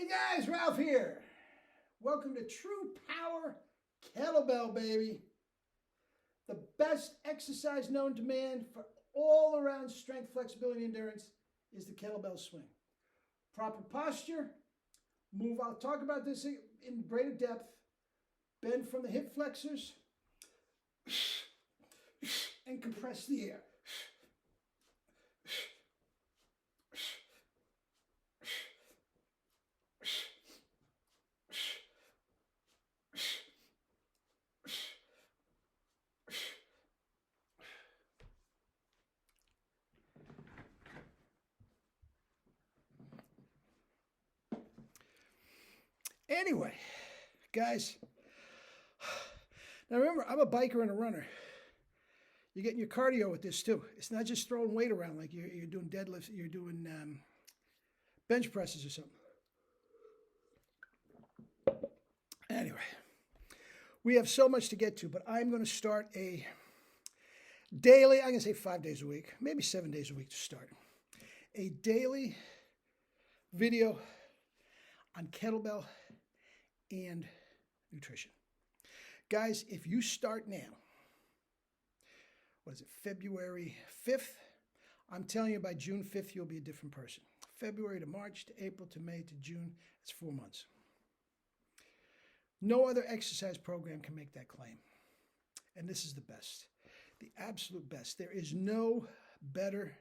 guys, Ralph here. Welcome to True Power Kettlebell, baby. The best exercise known to man for all around strength, flexibility, and endurance is the kettlebell swing. Proper posture, move, I'll talk about this in greater depth. Bend from the hip flexors and compress the air. Anyway, guys, now remember, I'm a biker and a runner. You're getting your cardio with this too. It's not just throwing weight around like you're doing deadlifts, you're doing bench presses or something. Anyway, we have so much to get to, but I'm going to start a daily, I'm going to say 5 days a week, maybe 7 days a week to start. A daily video on kettlebell and nutrition. Guys, if you start now, what is it, February 5th? I'm telling you, by June 5th, you'll be a different person. February to March to April to May to June, that's 4 months. No other exercise program can make that claim. And this is the best, the absolute best. There is no better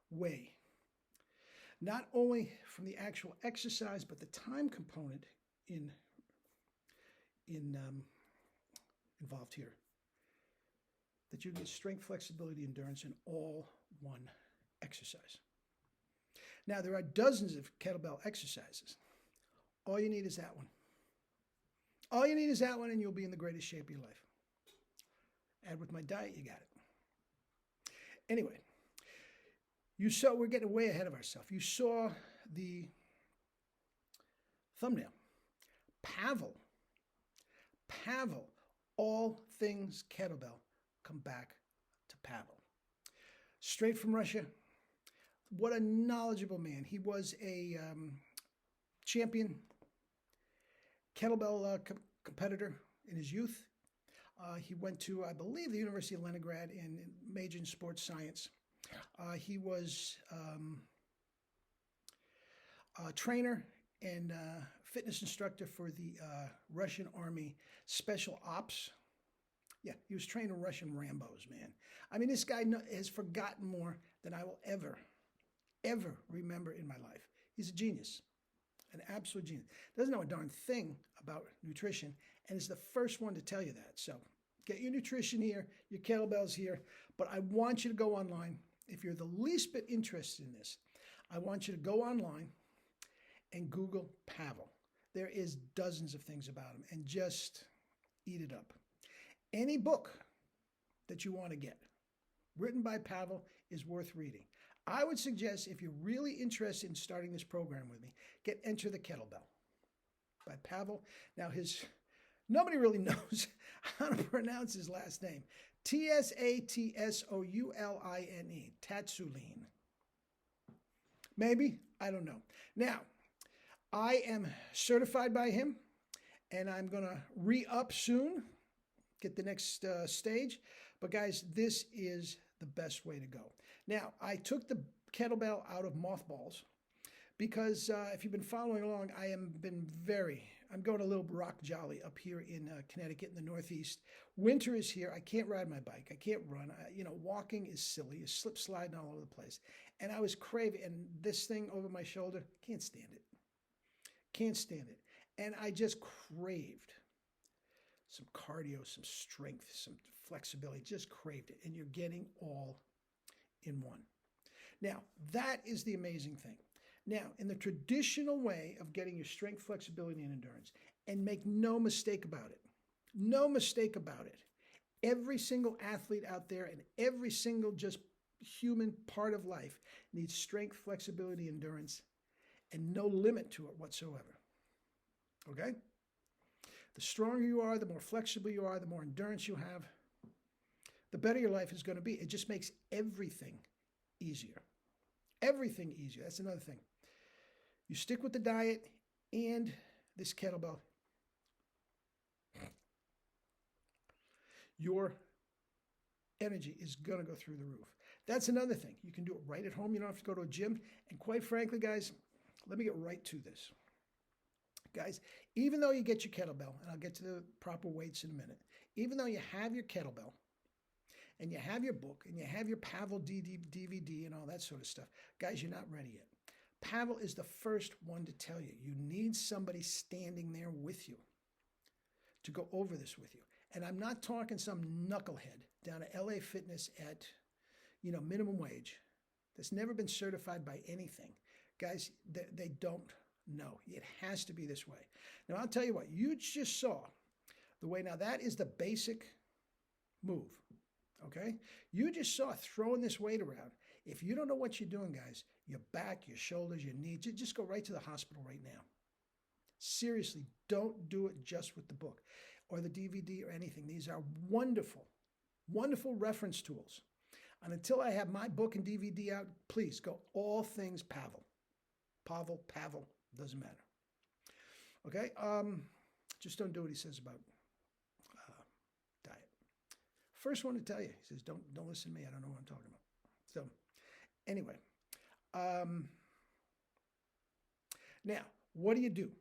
way, not only from the actual exercise, but the time component involved here, that you get strength, flexibility, endurance in all one exercise. Now, there are dozens of kettlebell exercises. All you need is that one. All you need is that one, and you'll be in the greatest shape of your life. Add with my diet, you got it. Anyway, you saw, we're getting way ahead of ourselves. You saw the thumbnail. Pavel, all things kettlebell come back to Pavel. Straight from Russia. What a knowledgeable man. He was a champion kettlebell competitor in his youth. He went to, I believe, the University of Leningrad and majored in sports science. He was a trainer and fitness instructor for the Russian Army Special Ops. Yeah, he was training Russian Rambos, man. I mean, this guy has forgotten more than I will ever remember in my life. He's a genius, an absolute genius. Doesn't know a darn thing about nutrition, and is the first one to tell you that. So get your nutrition here, your kettlebells here, but I want you to go online. If you're the least bit interested in this, I want you to go online and Google Pavel. There is dozens of things about him, and just eat it up. Any book that you want to get written by Pavel is worth reading. I would suggest, if you're really interested in starting this program with me, get Enter the Kettlebell by Pavel. Now, nobody really knows how to pronounce his last name. Tatsoulin. Tatsoulin. Maybe? I don't know. Now, I am certified by him, and I'm going to re-up soon, get the next stage. But guys, this is the best way to go. Now, I took the kettlebell out of mothballs because if you've been following along, I'm going a little rock jolly up here in Connecticut in the Northeast. Winter is here. I can't ride my bike. I can't run. Walking is silly. You slip sliding all over the place. And I was craving, and this thing over my shoulder, can't stand it. Can't stand it. And I just craved some cardio, some strength, some flexibility, just craved it. And you're getting all in one. Now, that is the amazing thing. Now, in the traditional way of getting your strength, flexibility, and endurance, and make no mistake about it, every single athlete out there and every single just human part of life needs strength, flexibility, endurance, and no limit to it whatsoever. Okay? The stronger you are, the more flexible you are, the more endurance you have, the better your life is going to be. It just makes everything easier. Everything easier. That's another thing. You stick with the diet and this kettlebell, your energy is going to go through the roof. That's another thing. You can do it right at home. You don't have to go to a gym. And quite frankly, guys, let me get right to this. Guys, even though you get your kettlebell, and I'll get to the proper weights in a minute, even though you have your kettlebell, and you have your book, and you have your Pavel DVD and all that sort of stuff, guys, you're not ready yet. Pavel is the first one to tell you. You need somebody standing there with you to go over this with you. And I'm not talking some knucklehead down at LA Fitness at, minimum wage that's never been certified by anything. Guys, they don't know. It has to be this way. Now, I'll tell you what, you just saw the way. Now, that is the basic move, okay? You just saw throwing this weight around. If you don't know what you're doing, guys, your back, your shoulders, your knees, just go right to the hospital right now. Seriously, don't do it just with the book or the DVD or anything. These are wonderful, wonderful reference tools. And until I have my book and DVD out, please go all things Pavel. Pavel, doesn't matter. Okay? Just don't do what he says about diet. First one to tell you, he says, don't listen to me. I don't know what I'm talking about. So, anyway. Now, what do?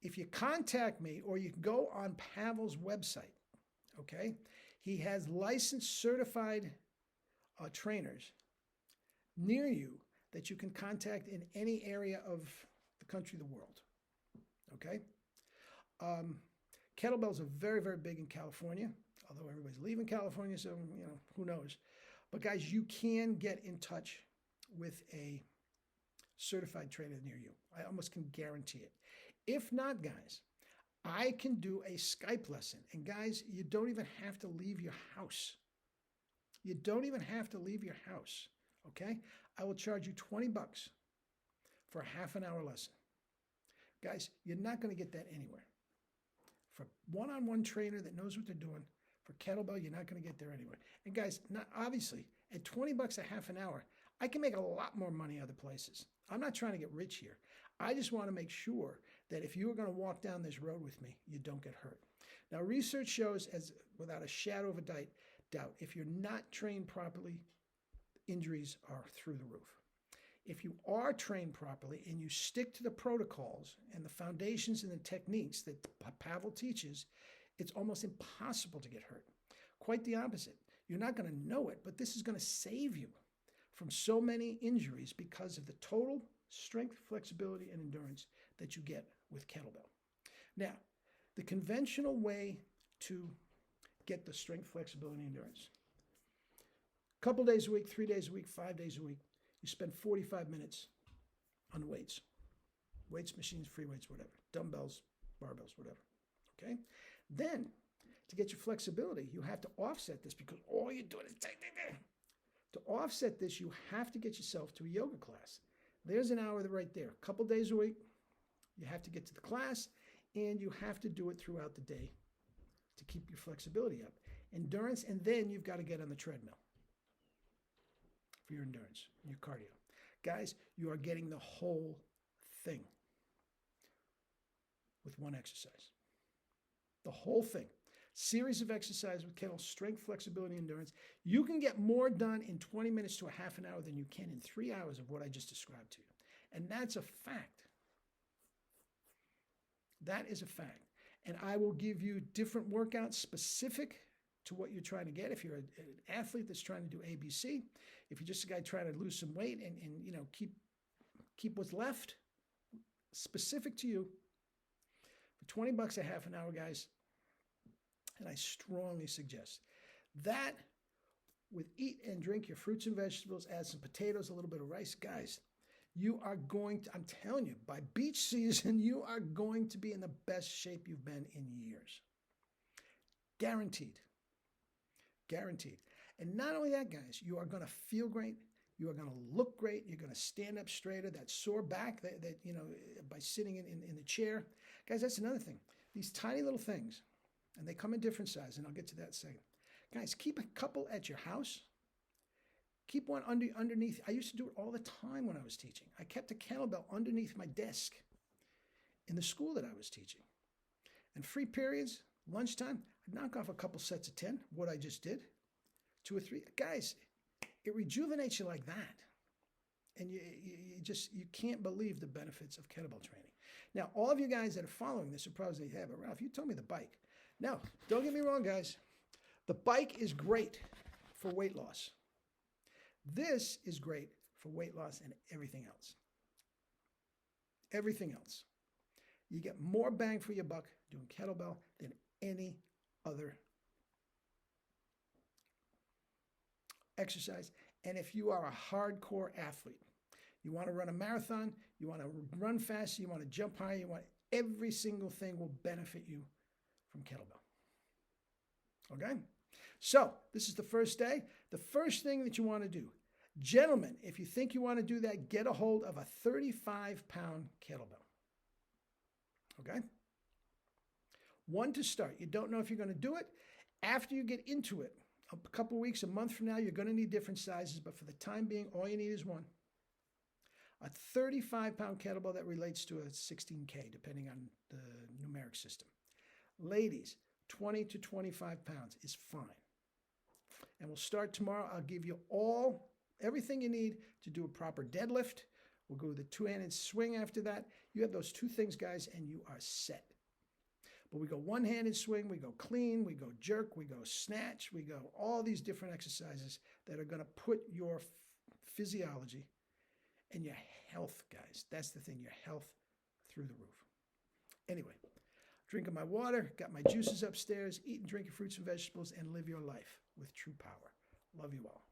If you contact me, or you can go on Pavel's website, okay? He has licensed, certified trainers near you that you can contact in any area of the country, the world, okay? Kettlebells are very, very big in California, although everybody's leaving California, so, who knows. But guys, you can get in touch with a certified trainer near you. I almost can guarantee it. If not, guys, I can do a Skype lesson. And guys, you don't even have to leave your house. You don't even have to leave your house, okay? I will charge you $20 for a half an hour lesson. Guys, you're not going to get that anywhere. For one-on-one trainer that knows what they're doing, for kettlebell, you're not going to get there anywhere. And guys, obviously, at $20 a half an hour, I can make a lot more money other places. I'm not trying to get rich here. I just want to make sure that if you are going to walk down this road with me, you don't get hurt. Now, research shows, as without a shadow of a doubt, if you're not trained properly, injuries are through the roof. If you are trained properly and you stick to the protocols and the foundations and the techniques that Pavel teaches, it's almost impossible to get hurt. Quite the opposite. You're not going to know it, but this is going to save you from so many injuries because of the total strength, flexibility, and endurance that you get with kettlebell. Now, the conventional way to get the strength, flexibility, and endurance. A couple days a week, 3 days a week, 5 days a week, you spend 45 minutes on weights. Weights, machines, free weights, whatever. Dumbbells, barbells, whatever. Okay? Then, to get your flexibility, you have to offset this because all you're doing is... To offset this, you have to get yourself to a yoga class. There's an hour right there. A couple days a week, you have to get to the class, and you have to do it throughout the day to keep your flexibility up. Endurance, and then you've got to get on the treadmill for your endurance, your cardio. Guys, you are getting the whole thing with one exercise. The whole thing. Series of exercises with kettle, strength, flexibility, endurance. You can get more done in 20 minutes to a half an hour than you can in 3 hours of what I just described to you. And that's a fact. That is a fact. And I will give you different workouts specific to what you're trying to get. If you're an athlete that's trying to do ABC, if you're just a guy trying to lose some weight and keep what's left, specific to you, for $20 a half an hour, guys. And I strongly suggest that with eat and drink your fruits and vegetables, add some potatoes, a little bit of rice. Guys, you are going to, I'm telling you, by beach season, you are going to be in the best shape you've been in years. Guaranteed. Guaranteed. And not only that, guys, you are going to feel great. You are going to look great. You're going to stand up straighter. That sore back that by sitting in the chair. Guys, that's another thing. These tiny little things, and they come in different sizes, and I'll get to that in a second. Guys, keep a couple at your house. Keep one underneath. I used to do it all the time when I was teaching. I kept a kettlebell underneath my desk in the school that I was teaching. And free periods, lunchtime, I'd knock off a couple sets of 10, what I just did, 2 or 3. Guys, it rejuvenates you like that. And you can't believe the benefits of kettlebell training. Now, all of you guys that are following this are probably saying, yeah, but Ralph, you told me the bike. Now, don't get me wrong, guys. The bike is great for weight loss. This is great for weight loss and everything else. Everything else. You get more bang for your buck doing kettlebell than any other exercise. And if you are a hardcore athlete, you want to run a marathon, you want to run fast, you want to jump high, every single thing will benefit you from kettlebell. Okay? So, this is the first day. The first thing that you want to do, gentlemen, if you think you want to do that, get a hold of a 35-pound kettlebell. Okay? One to start. You don't know if you're going to do it. After you get into it, a couple of weeks, a month from now, you're going to need different sizes, but for the time being, all you need is one. A 35-pound kettlebell that relates to a 16K, depending on the numeric system. Ladies, 20 to 25 pounds is fine. And we'll start tomorrow. I'll give you everything you need to do a proper deadlift. We'll go with the two-handed swing after that. You have those two things, guys, and you are set. But we go one-handed swing, we go clean, we go jerk, we go snatch, we go all these different exercises that are going to put your physiology and your health, guys. That's the thing, your health through the roof. Anyway, drinking my water, got my juices upstairs, eating, drinking fruits and vegetables, and live your life with true power. Love you all.